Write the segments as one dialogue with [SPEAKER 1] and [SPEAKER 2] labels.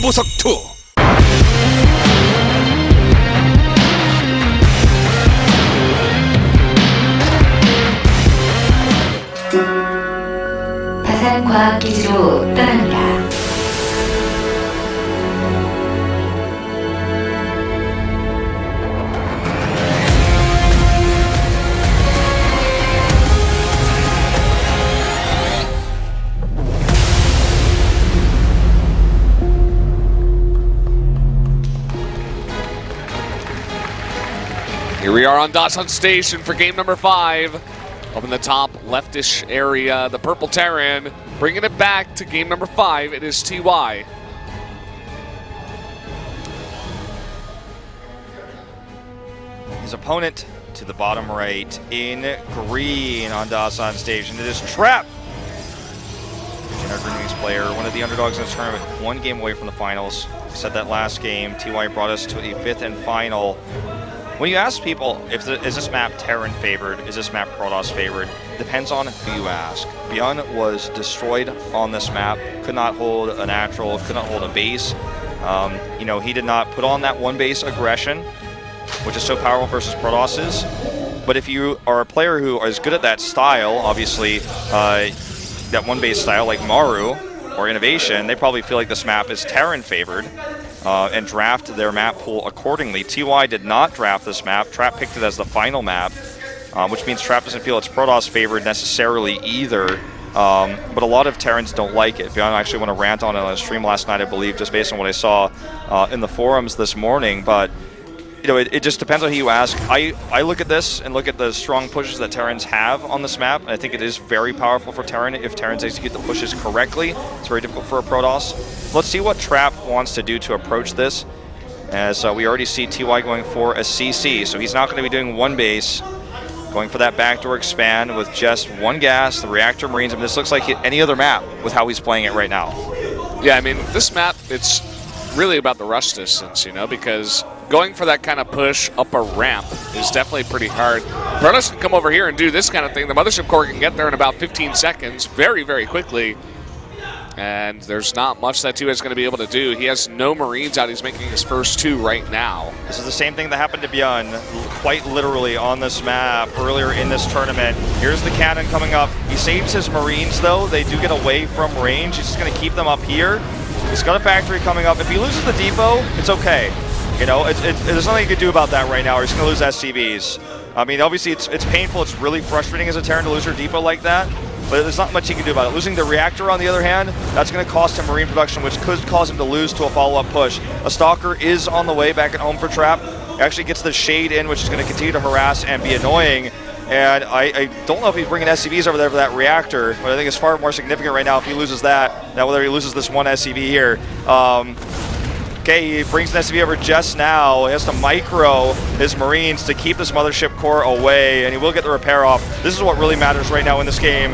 [SPEAKER 1] 승부석 2.
[SPEAKER 2] 과학기지로 떠납니다.
[SPEAKER 3] Here we are on Dawson Station for game number 5. Up in the top leftish area, the purple Terran bringing it back to game number 5. It is TY.
[SPEAKER 4] His opponent to the bottom right in green on Dawson Station. It is Trap. Our Green Wings player, one of the underdogs in this tournament, 1 game away from the finals. We said that last game. TY brought us to a 5th and final. When you ask people, is this map Terran favored, is this map Protoss favored, depends on who you ask. Beyond was destroyed on this map, could not hold a natural, could not hold a base. You know, he did not put on that 1 base aggression, which is so powerful versus Protoss's. But if you are a player who is good at that style, obviously, that 1 base style like Maru or Innovation, they probably feel like this map is Terran favored. And draft their map pool accordingly. TY did not draft this map. Trap picked it as the final map, which means Trap doesn't feel it's Protoss favored necessarily either. But a lot of Terrans don't like it. Beyond actually went to rant on it on a stream last night, I believe, just based on what I saw in the forums this morning. But you know, it just depends on who you ask. I look at this and look at the strong pushes that Terrans have on this map, and I think it is very powerful for Terran if Terrans execute the pushes correctly. It's very difficult for a Protoss. Let's see what Trap wants to do to approach this, as we already see TY going for a CC, so he's not going to be doing 1 base, going for that backdoor expand with just 1 gas, the Reactor Marines. I mean, this looks like any other map with how he's playing it right now.
[SPEAKER 3] Yeah, I mean, this map, it's really about the rush distance, you know, because going for that kind of push up a ramp is definitely pretty hard. Protoss can come over here and do this kind of thing. The Mothership Core can get there in about 15 seconds, very, very quickly. And there's not much that TY is going to be able to do. He has no Marines out. He's making his first 2 right now.
[SPEAKER 4] This is the same thing that happened to Bjorn, quite literally on this map earlier in this tournament. Here's the cannon coming up. He saves his Marines, though. They do get away from range. He's just going to keep them up here. He's got a factory coming up. If he loses the depot, it's okay. You know, there's nothing you can do about that right now, or he's going to lose SCVs. I mean, obviously, it's painful. It's really frustrating as a Terran to lose your depot like that, but there's not much he can do about it. Losing the reactor, on the other hand, that's going to cost him Marine production, which could cause him to lose to a follow-up push. A Stalker is on the way back at home for Trap. He actually gets the Shade in, which is going to continue to harass and be annoying. And I don't know if he's bringing SCVs over there for that reactor, but I think it's far more significant right now if he loses that, now whether he loses this 1 SCV here. Okay, he brings an SCV over just now. He has to micro his Marines to keep this Mothership Core away, and he will get the repair off. This is what really matters right now in this game.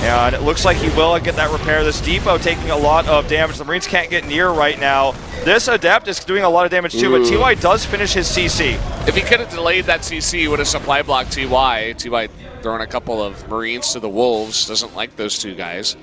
[SPEAKER 4] And it looks like he will get that repair. This depot taking a lot of damage. The Marines can't get near right now. This Adept is doing a lot of damage too, but TY does finish his CC.
[SPEAKER 3] If he could have delayed that CC, he would have supply blocked TY. TY throwing a couple of Marines to the Wolves. Doesn't like those 2 guys.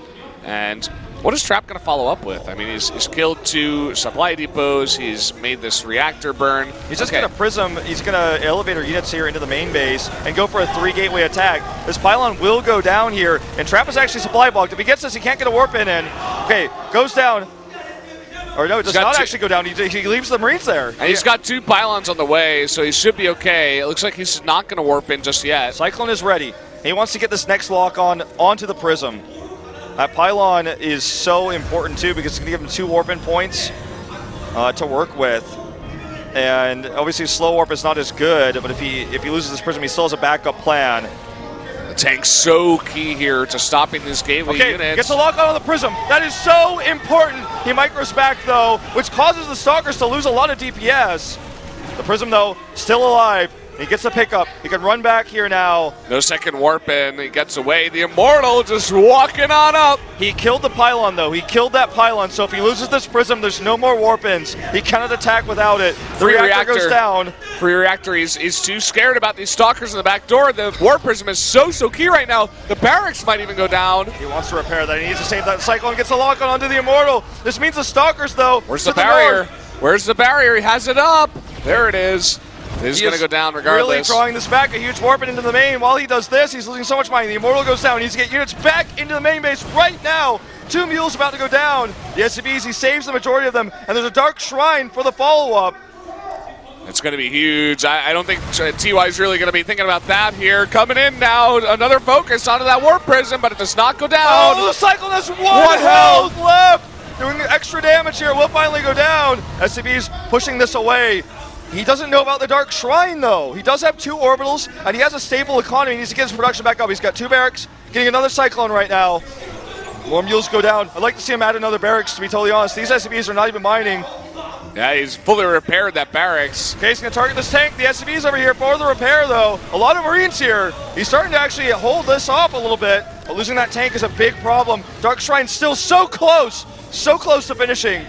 [SPEAKER 3] And what is Trap going to follow up with? I mean, he's killed 2 supply depots. He's made this reactor burn.
[SPEAKER 4] He's just going to Prism. He's going to elevator units here into the main base and go for a 3 gateway attack. This pylon will go down here, and Trap is actually supply blocked. If he gets this, he can't get a warp in. Okay, goes down. Or no, it does not actually go down. He leaves the Marines there.
[SPEAKER 3] And he's got 2 pylons on the way, so he should be okay. It looks like he's not going to warp in just yet.
[SPEAKER 4] Cyclone is ready. He wants to get this next lock onto the Prism. That pylon is so important too because it's going to give him 2 warp-in points to work with. And obviously slow warp is not as good, but if he loses this Prism, he still has a backup plan.
[SPEAKER 3] The tank's so key here to stopping this gateway units.
[SPEAKER 4] Gets a lock on the Prism. That is so important. He micros back though, which causes the Stalkers to lose a lot of DPS. The Prism though, still alive. He gets the pickup. He can run back here now.
[SPEAKER 3] No second warp in. He gets away. The Immortal just walking on up.
[SPEAKER 4] He killed the pylon, though. He killed that pylon, so if he loses this prism, there's no more warp ins. He cannot attack without it. The reactor goes down.
[SPEAKER 3] Free reactor, he's too scared about these stalkers in the back door. The warp prism is so key right now. The barracks might even go down.
[SPEAKER 4] He wants to repair that. He needs to save that Cyclone. Gets the lock on onto the Immortal. This means the stalkers, though.
[SPEAKER 3] Where's the barrier? Where's the barrier? He has it up. There it is. He's going to go down regardless.
[SPEAKER 4] Really drawing this back, a huge warp into the main. While he does this, he's losing so much money. The Immortal goes down. He needs to get units back into the main base right now. 2 mules about to go down. The SCBs, he saves the majority of them, and there's a Dark Shrine for the follow-up.
[SPEAKER 3] It's going to be huge. I don't think TY is really going to be thinking about that here. Coming in now, another focus onto that warp prism, but it does not go down.
[SPEAKER 4] Oh, the Cyclone has one health left. Doing extra damage here. Will finally go down. SCB's pushing this away. He doesn't know about the Dark Shrine, though. He does have 2 orbitals, and he has a stable economy. He needs to get his production back up. He's got 2 barracks, getting another Cyclone right now. More mules go down. I'd like to see him add another barracks, to be totally honest. These SCBs are not even mining.
[SPEAKER 3] Yeah, he's fully repaired that barracks.
[SPEAKER 4] Okay, he's going to target this tank. The SCB's over here for the repair, though. A lot of Marines here. He's starting to actually hold this off a little bit, but losing that tank is a big problem. Dark Shrine's still so close to finishing.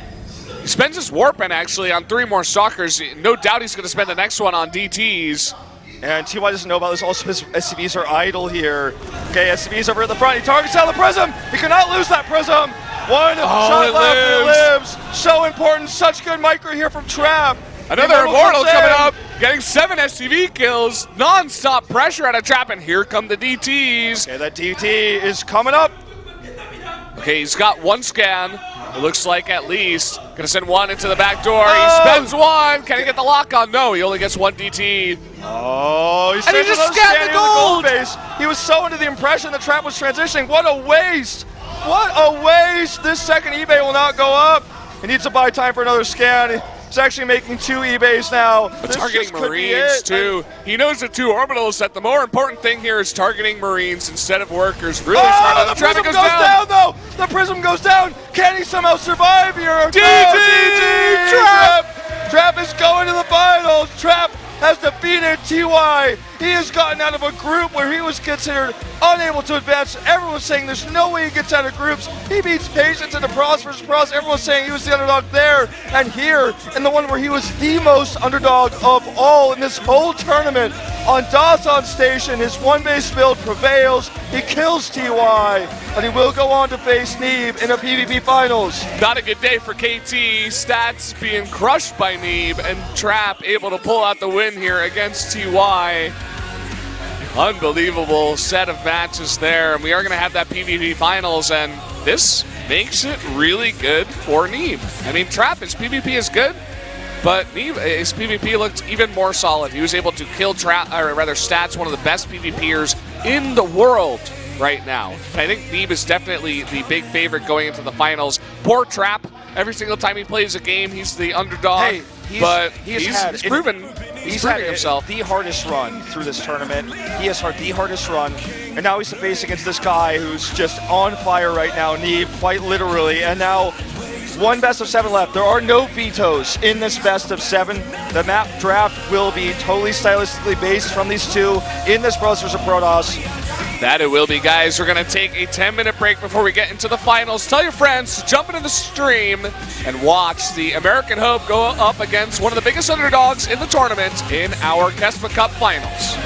[SPEAKER 3] He spends his warp in actually on 3 more stalkers. No doubt he's going to spend the next one on DTs.
[SPEAKER 4] And TY doesn't know about this. Also, his SCBs are idle here. Okay, SCB's over at the front. He targets down the prism. He cannot lose that prism. One shot left, and it lives. So important. Such good micro here from Trap.
[SPEAKER 3] Another Immortal coming up, getting 7 SCV kills. Non-stop pressure out of Trap, and here come the DTs.
[SPEAKER 4] Okay, that DT is coming up.
[SPEAKER 3] Okay, he's got 1 scan. It looks like at least. Gonna send 1 into the back door. He spends 1. Can he get the lock on? No, he only gets 1 DT.
[SPEAKER 4] Oh,
[SPEAKER 3] and he just scanned the gold
[SPEAKER 4] base. He was so under the impression that Trap was transitioning. What a waste. What a waste. This second eBay will not go up. He needs to buy time for another scan. He's actually making 2 eBays now.
[SPEAKER 3] But targeting Marines too. He knows the 2 orbitals that the more important thing here is targeting Marines instead of workers. Really smart.
[SPEAKER 4] The prism goes down though. The prism goes down. Can he somehow survive here?
[SPEAKER 3] DT!
[SPEAKER 4] Trap is going to the finals. Trap has defeated TY. He has gotten out of a group where he was considered unable to advance. Everyone was saying there's no way he gets out of groups. He beats Patience into Pros versus Pros. Everyone was saying he was the underdog there and here, and the one where he was the most underdog of all in this whole tournament. On Dawson Station, his 1-base build prevails. He kills TY, and he will go on to face Neeb in a PvP finals.
[SPEAKER 3] Not a good day for KT. Stats being crushed by Neeb, and Trap able to pull out the win here against TY. Unbelievable set of matches there, and we are going to have that PvP finals, and this makes it really good for Neeb. I mean, Trap, his PvP is good, but Neeb, his PvP looked even more solid. He was able to kill Trap, or rather Stats, one of the best PvPers in the world right now. And I think Neeb is definitely the big favorite going into the finals. Poor Trap, every single time he plays a game, he's the underdog.
[SPEAKER 4] Hey,
[SPEAKER 3] he's proven himself.
[SPEAKER 4] The hardest run through this tournament. He has had the hardest run, and now he's facing against this guy who's just on fire right now, Neeb, quite literally. And now 1 best of 7 left. There are no vetoes in this best of 7. The map draft will be totally stylistically based from these 2 in this Bros vs. Protoss.
[SPEAKER 3] That it will be, guys. We're going to take a 10-minute break before we get into the finals. Tell your friends to jump into the stream and watch the American Hope go up against one of the biggest underdogs in the tournament in our KeSPA Cup finals.